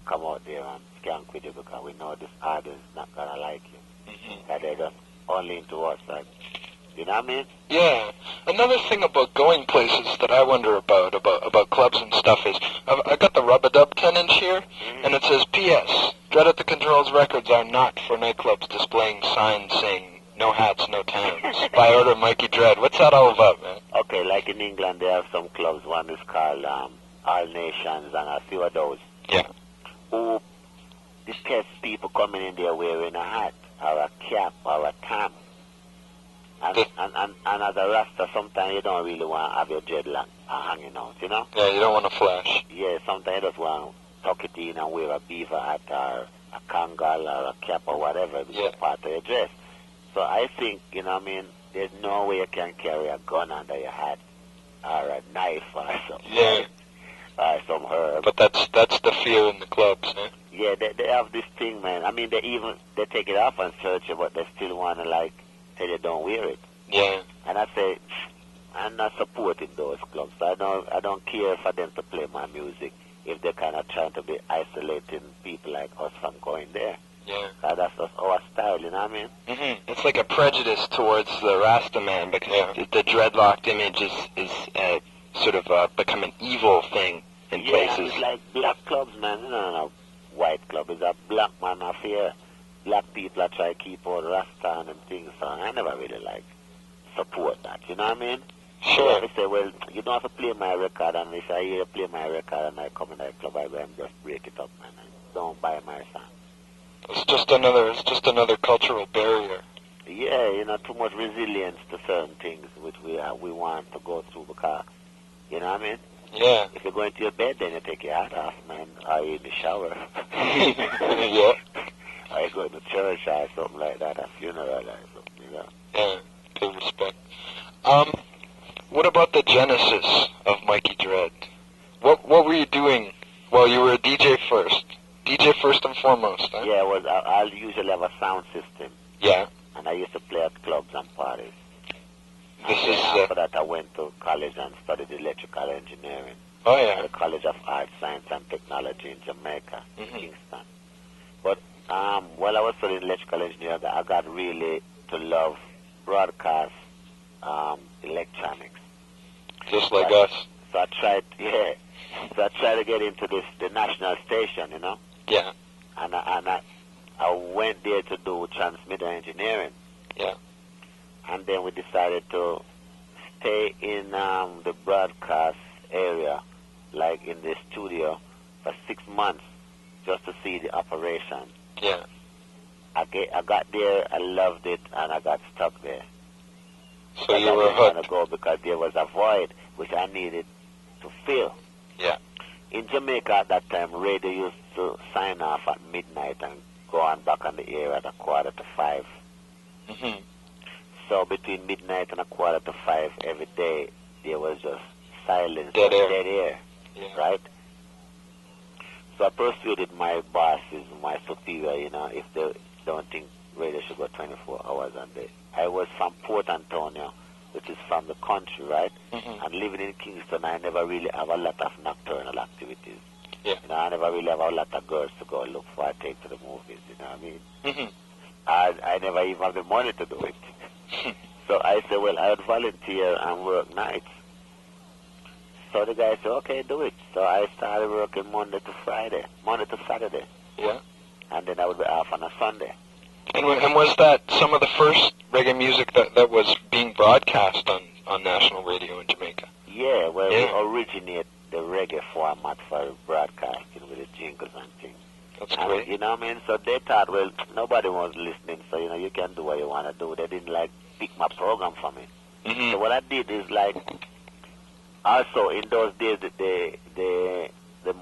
come out there and skank with you because we know this audience not gonna like you. That they're just only into us, like, you know what I mean? Yeah. Another thing about going places that I wonder about clubs and stuff is, I got the Rub-a-Dub 10-inch here, and it says, P.S. Dread at the Controls records are not for nightclubs displaying signs saying, no hats, no tans. By order of Mikey Dread. What's that all about, man? Okay, like in England, they have some clubs. One is called All Nations, and a few of those. Yeah. Who detest people coming in there wearing a hat, or a cap, or a tam. And as a Rasta, sometimes you don't really want to have your dreadlock hanging out, you know? Yeah, you don't want to flash. Yeah, sometimes you just want to tuck it in and wear a beaver hat or a kangal or a cap or whatever, which is part of your dress. So I think, you know what I mean, there's no way you can carry a gun under your hat or a knife or something. Yeah. Or some herb. But that's the fear in the clubs, eh? Yeah, they have this thing, man. I mean, they take it off and search it, but they still want to, like, say they don't wear it. Yeah. And I say, I'm not supporting those clubs. I don't care for them to play my music if they're kind of trying to be isolating people like us from going there. Yeah. That's just our style, you know what I mean? Mm-hmm. It's like a prejudice towards the Rasta man because the dreadlocked image is sort of become an evil thing in places. Yeah, it's like black clubs, man. No, white club is a black man affair. Black people are trying to keep out Rasta and things, so I never really like support that, you know what I mean? Sure. They say, well, you don't have to play my record, and if I hear you play my record and I come in that club, I go and just break it up, man. Don't buy my song. It's just another cultural barrier. Yeah, you know, too much resilience to certain things which we want to go through because, you know what I mean? Yeah. If you go into your bed, then you take your hat off, man, or you in the shower. Yeah. Or you go to church or something like that, a funeral or something, you know? Yeah, good respect. What about the genesis of Mikey Dread? What were you doing? Well, you were a DJ first. DJ first and foremost, huh? Yeah, well, I'll usually have a sound system. Yeah. And I used to play at clubs and parties. After that, I went to college and studied electrical engineering. Oh, yeah. At the College of Arts, Science and Technology in Jamaica, Kingston. But while I was studying electrical engineering, I got really to love broadcast electronics. Just like us. So I tried to get into the national station, you know? Yeah. And I went there to do transmitter engineering. Yeah. And then we decided to stay in the broadcast area, like in the studio, for 6 months just to see the operation. Yeah. I got there, I loved it, and I got stuck there. So you were hooked. I didn't want to go because there was a void which I needed to fill. Yeah. In Jamaica at that time, radio used to sign off at midnight and go on back on the air at 4:45. Mm-hmm. So between midnight and 4:45 every day, there was just silence, dead air, yeah. Right? So I persuaded my bosses, my superior, you know, if they don't think radio should go 24 hours a day. I was from Port Antonio, which is from the country, right? Mm-hmm. And living in Kingston, I never really have a lot of nocturnal activities. Yeah. You know, I never really have a lot of girls to go look for, take to the movies, you know what I mean? Mm-hmm. I never even have the money to do it. So I said, well, I would volunteer and work nights. So the guy said, okay, do it. So I started working Monday to Saturday. Yeah. And then I would be off on a Sunday. And was that some of the first reggae music that was being broadcast on national radio in Jamaica? Yeah, well, we originate the reggae format for broadcasting with the jingles and things. That's great. You know what I mean? So they thought, well, nobody was listening, so, you know, you can do what you want to do. They didn't, like, pick my program for me. Mm-hmm. So what I did is, like, also in those days, the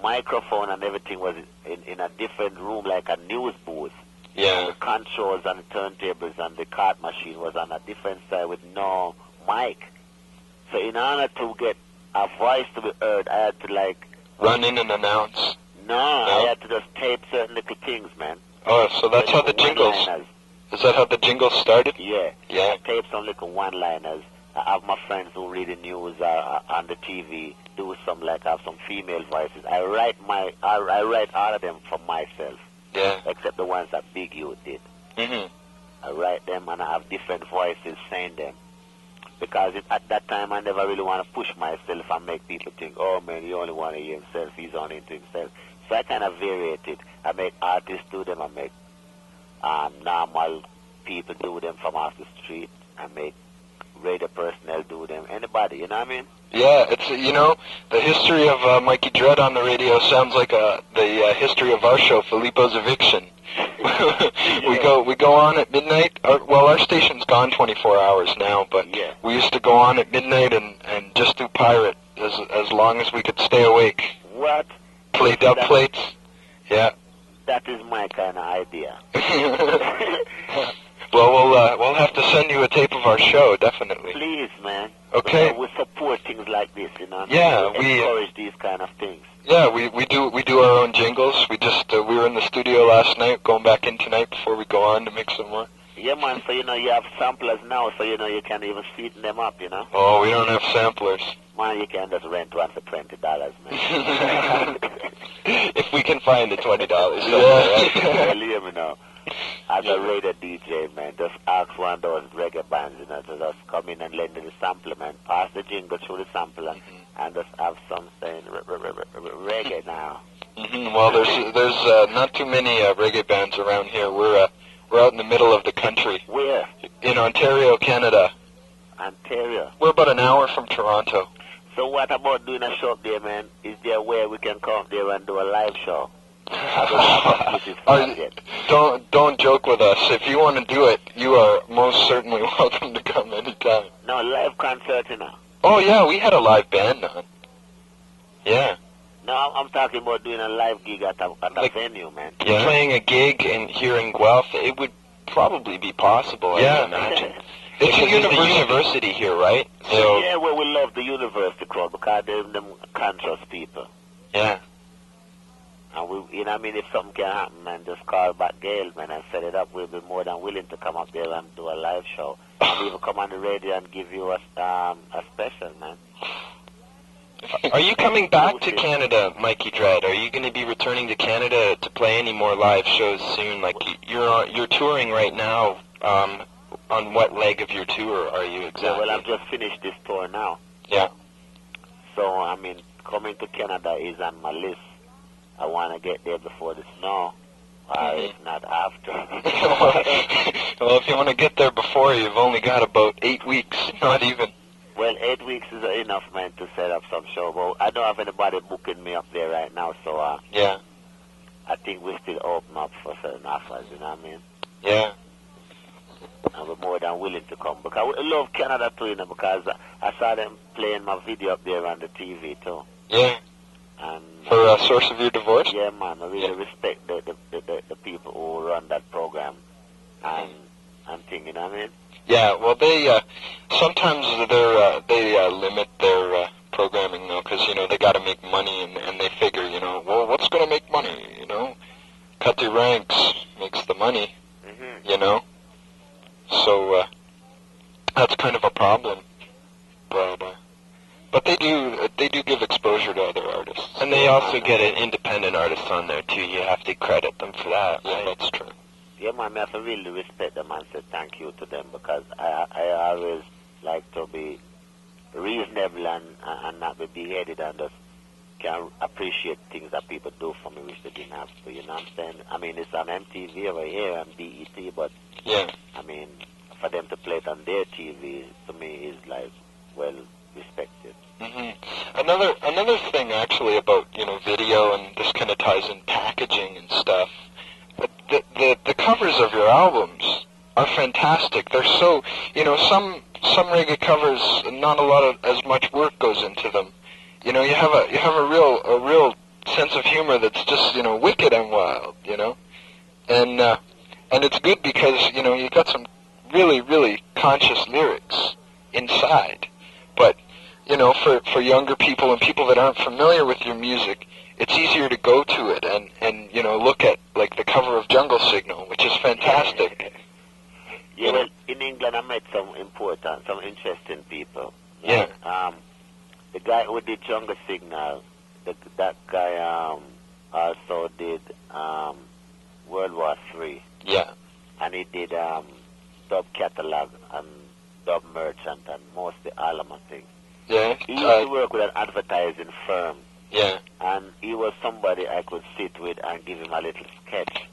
microphone and everything was in a different room, like a news booth. Yeah. And the controls and the turntables and the card machine was on a different side with no mic. So in order to get a voice to be heard, I had to, like... run in and announce? No, I had to just tape certain little things, man. Oh, so that's how the jingles... Is that how the jingles started? Yeah. Yeah. I taped some little one-liners I have my friends who read the news on the TV, do some like have some female voices. I write all of them for myself. Yeah. Except the ones that Big U did. Mm-hmm. I write them and I have different voices saying them. Because at that time I never really want to push myself and make people think, oh man, he only want to hear himself, he's only into himself. So I kind of varied it. I make artists do them, I make normal people do them from off the street, I make radio personnel do them, anybody, you know what I mean? Yeah, it's, the history of Mikey Dread on the radio sounds like the history of our show, Filipo's Eviction. We go on at midnight. Our station's gone 24 hours now, but we used to go on at midnight and just do pirate as long as we could stay awake. What? Play dub plates. Yeah. That is my kind of idea. Well, we'll have to send you a tape of our show, definitely. Please, man. Okay. We support things like this, you know. Yeah, we encourage these kind of things. Yeah, we do our own jingles. We were in the studio last night, going back in tonight before we go on to make some more. Yeah, man. So you have samplers now, so you can't even sweeten them up, you know. Oh, we don't have samplers. Man, you can just rent one for $20, man. If we can find the $20. Well, hear me now. As a radio DJ, man, just ask one of those reggae bands, to just come in and lend the sample, man. Pass the jingle through the sampler, and just have some saying reggae now. Mm-hmm. Well, there's not too many reggae bands around here. We're out in the middle of the country. Where? In Ontario, Canada. Ontario. We're about an hour from Toronto. So what about doing a show up there, man? Is there a way we can come there and do a live show? Don't joke with us. If you want to do it, you are most certainly welcome to come anytime. No, live concert, Oh yeah, we had a live band on. Yeah. No, I'm talking about doing a live gig at a venue, man. Yeah. Playing a gig here in Guelph, it would probably be possible, I would imagine. It's a university here, right? So yeah, well, we love the university crowd because they're them conscious people. Yeah. And we, if something can happen, man, just call back Gail, man, and set it up. We'll be more than willing to come up there and do a live show. And even come on the radio and give you a special, man. Are you coming back to Canada, Mikey Dread? Are you going to be returning to Canada to play any more live shows soon? Like, you're touring right now. On what leg of your tour are you exactly? Yeah, well, I've just finished this tour now. Yeah. So, coming to Canada is on my list. I want to get there before the snow, or if not after. Well, if you want to get there before, you've only got about 8 weeks, not even. Well, 8 weeks is enough, man, to set up some show. But I don't have anybody booking me up there right now, so yeah. I think we still open up for certain offers, you know what I mean? Yeah. And we're more than willing to come. Because I love Canada too, because I saw them playing my video up there on the TV too. Yeah. And for Source of Your Divorce? Yeah, man. I really respect the people who run that program and thing, you know what I mean? Yeah, well, they sometimes they limit their programming, though, because, they got to make money, and they figure, well, what's going to make money, Cut the ranks makes the money, So that's kind of a problem. But they do give exposure to other artists. And they also get an independent artist on there, too. You have to credit them for that, Yeah, right? that's true. Yeah, man, I have to really respect them and say thank you to them, because I always like to be reasonable and not be big-headed and just can appreciate things that people do for me which they didn't have to, you know what I'm saying? It's on MTV over here and BET, but, yeah. For them to play it on their TV, to me, is, well respected. Mm-hmm. Another thing, actually, about, video, and this kind of ties in packaging and stuff, the covers of your albums are fantastic. They're so, some reggae covers, not a lot of as much work goes into them. You have a real sense of humor that's just, wicked and wild, and it's good because, you've got some really, really conscious lyrics inside. But, for younger people and people that aren't familiar with your music, it's easier to go to it and look at, the cover of Jungle Signal, which is fantastic. Yeah, well, in England I met some interesting people. did World War III. Yeah. And he did Dub Catalog and Dub Merchant and mostly Alamo things. Yeah. He used to work with an advertising firm. Yeah. And he was somebody I could sit with and give him a little sketch.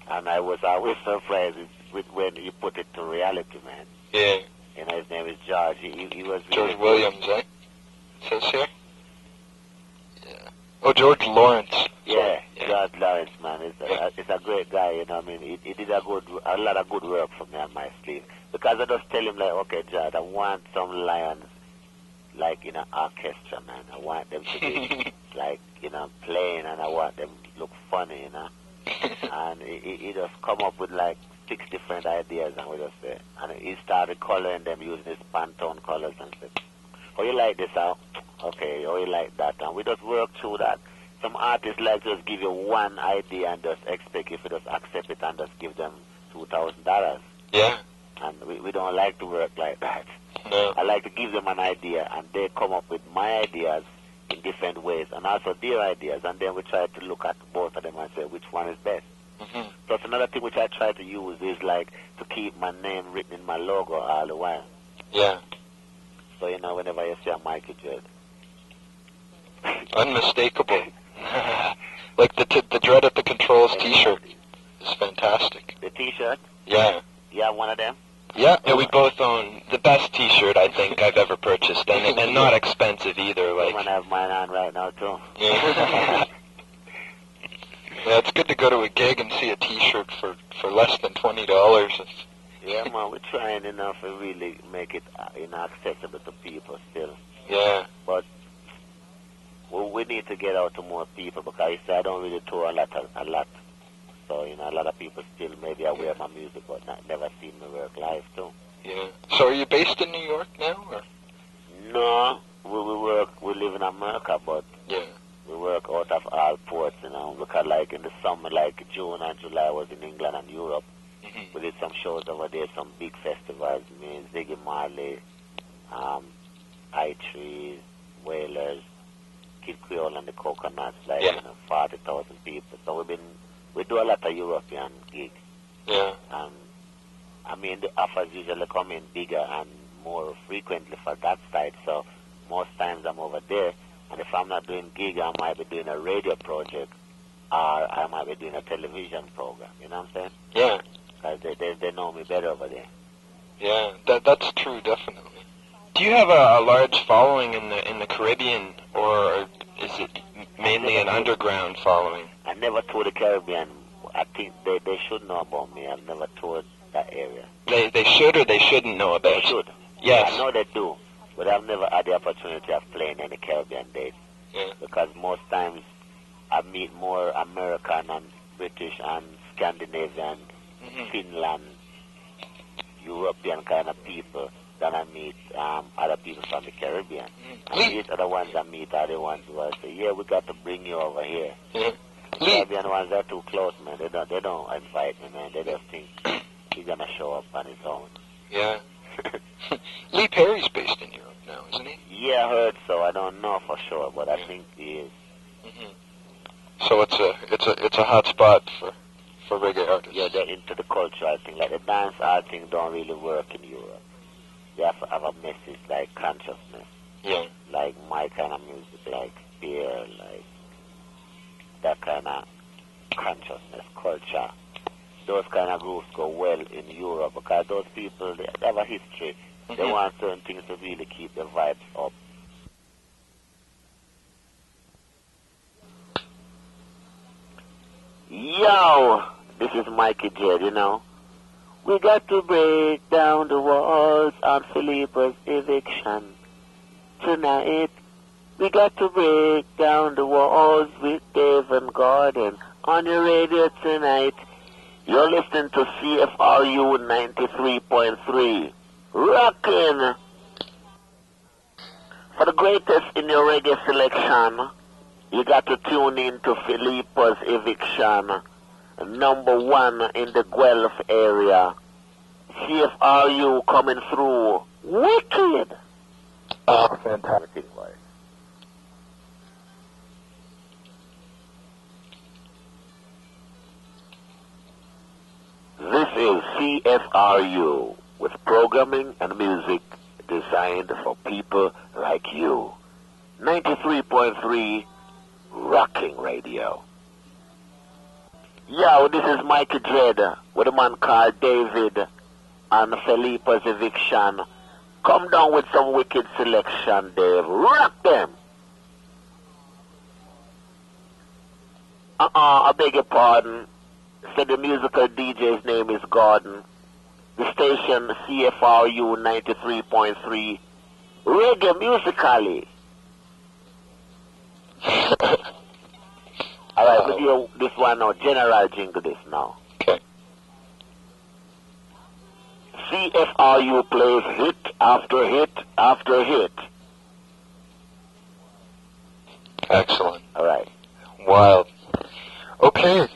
And I was always surprised with when he put it to reality, man. Yeah. You know, his name is George. He was George really Williams, eh? It says here. Yeah. Oh, George Lawrence. Yeah, Yeah. George Lawrence, man. It's a great guy, you know what I mean? He did a lot of good work for me on my sleeve. Because I just tell him, like, okay, George, I want some lions, like, in an orchestra, man. I want them to be, like, you know, playing, and I want them to look funny, you know? And he just come up with, like, 6 different ideas, and we just say, and he started coloring them using his Pantone colors and said, oh, you like this, huh? Okay, oh, you like that, and we just work through that. Some artists like just give you one idea and just expect if you just accept it and just give them $2,000. Yeah. And we don't like to work like that. No. I like to give them an idea, and they come up with my ideas in different ways, and also their ideas, and then we try to look at both of them and say which one is best. Mm-hmm. Plus, another thing which I try to use is, like, to keep my name written in my logo all the while. Yeah. So, you know, whenever you see a Mikey Dread. Unmistakable. Like the Dread at the Controls T-shirt is fantastic. The T-shirt? Yeah. You have one of them? Yeah, we both own the best T-shirt I think I've ever purchased, and not expensive either. Like, I have mine on right now too. Yeah. Yeah, it's good to go to a gig and see a T-shirt for less than $20. Yeah, man, we're trying enough to really make it accessible to people still. Yeah. But we need to get out to more people, because I don't really tour a lot. So, you know, a lot of people still maybe aware of my music, but never seen me work live too. Yeah. So are you based in New York now, or? No, we live in America, but yeah, we work out of all ports, you know, because like in the summer, like June and July, I was in England and Europe. Mm-hmm. We did some shows over there, some big festivals, me, Ziggy Marley, I-Trees, Wailers, Kid Creole and the Coconuts, like, yeah, you know, 40,000 people. So we do a lot of European gigs. Yeah. I mean, the offers usually come in bigger and more frequently for that side, so most times I'm over there, and if I'm not doing gig, I might be doing a radio project, or I might be doing a television program, you know what I'm saying? Yeah. Because they know me better over there. Yeah, that's true, definitely. Do you have a large following in the Caribbean, or is it mainly an underground following? I never toured the Caribbean. I think they should know about me. I've never toured that area. They should or they shouldn't know about it? They should. Yes. I know they do, but I've never had the opportunity of playing any Caribbean dates. Yeah. Because most times I meet more American and British and Scandinavian, mm-hmm, Finland, European kind of people than I meet other people from the Caribbean. Mm-hmm. And these are the ones I meet are the ones who I say, yeah, we got to bring you over here. Yeah. The Caribbean ones are too close, man. They don't invite me, man. They just think he's going to show up on his own. Yeah. Lee Perry's based in Europe now, isn't he? Yeah, I heard so. I don't know for sure, but I think he is. Mm-hmm. So it's a hot spot for reggae artists. Yeah, they're into the cultural thing. Like the dance art thing don't really work in Europe. They have to have a message like consciousness. Yeah. Like my kind of music, like fear, like that kind of consciousness, culture. Those kind of groups go well in Europe because those people, they have a history. Mm-hmm. They want certain things to really keep the vibes up. Yo, this is Mikey J, you know. We got to break down the walls on Filipo's Eviction. Tonight, we got to break down the walls with Dave and Gordon. On your radio tonight, you're listening to CFRU 93.3. Rockin'! For the greatest in your reggae selection, you got to tune in to Filipo's Eviction, #1 in the Guelph area. CFRU coming through. Wicked! Oh, fantastic. is CFRU, with programming and music designed for people like you. 93.3 Rocking Radio. Yo, this is Mikey Dread with a man called David and Filipo's Eviction. Come down with some wicked selection, Dave. Rock them! I beg your pardon. Said the musical DJ's name is Gordon. The station CFRU 93.3. Reggae musically. Alright, let's hear this one now. General jingle this now. Okay. CFRU plays hit after hit after hit. Excellent. Alright. Wild. Okay.